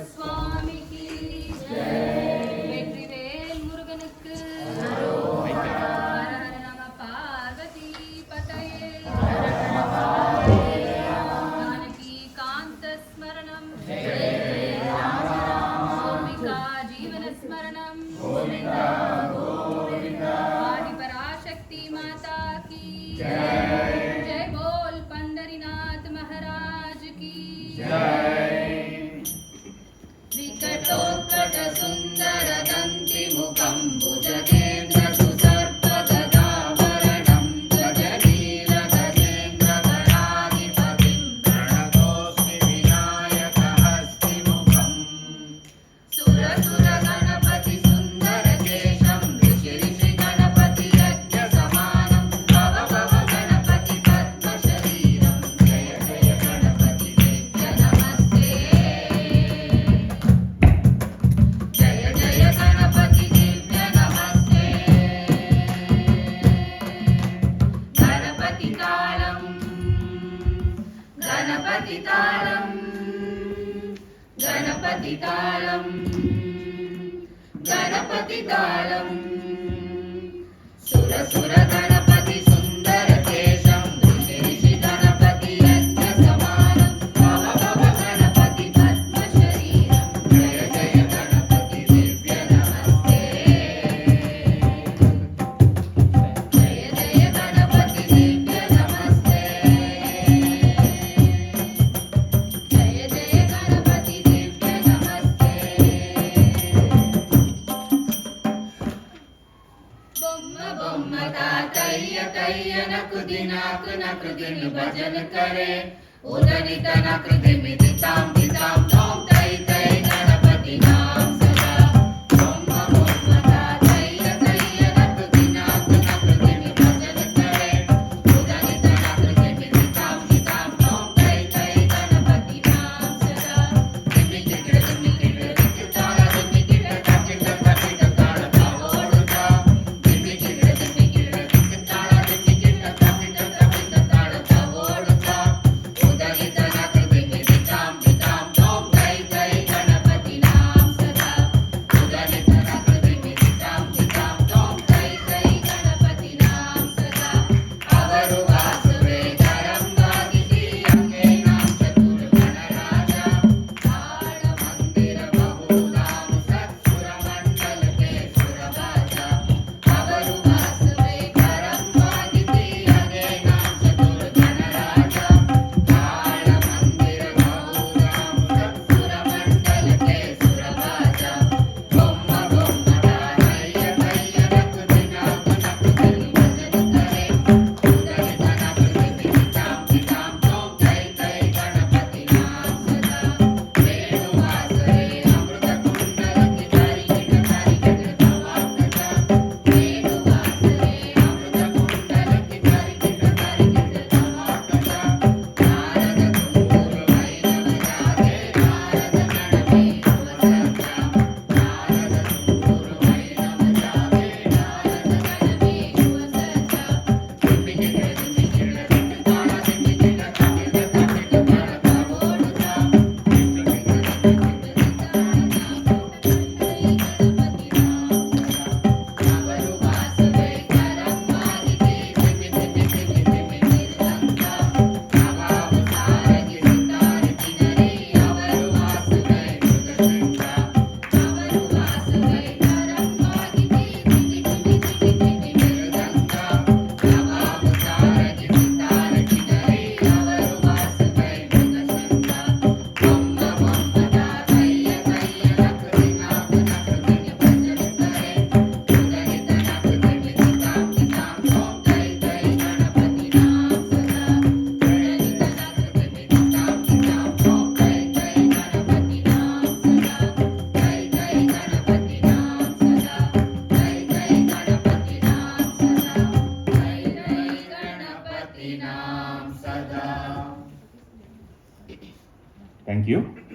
சுவாமிக்கு வெற்றிவேல் முருகனுக்கு நம பார்வதி பதையே ஜானகி காந்த ஸ்மரணம் கோபிகா ஜீவன ஸ்மரணம் ஆதி பராசக்தி மாता की जय बोल पंढरीनाथ महाराज की विकटोत्कट सुंदर दंति मुखं भुजगेन्द्र सुसर्पगदाभरणं गजनील गजेन्द्र गणाधिपतिं प्रणतोऽस्मि विनायकहस्तिमुखम् सुरसुर गणपति सुंदर केशं ऋषि ऋषि गणपति यज्ञ समानं भव भव गणपति पद्म शरीरं जय जय गणपति दिव्य नमस्ते जय जय गणपति दिव्य नमस्ते गणपति तालम गणपति तालम गणपति तालम गणपति तालम सुर सुर गणपति सुंदर केशं ऋषि ऋषि गणपति यज्ञ समानं भव भव गणपति पद्म शरीरं जय जय गणपति दिव्य नमस्ते जय जय गणपति दिव्य नमस्ते जय जय गणपति दिव्य नमस्ते బొమ్మ బొమ్మ తాతయ్య కయ్య నకుది నాకు నకృదిని భజన కరే ఉదరిత నకృది మిది తాంబ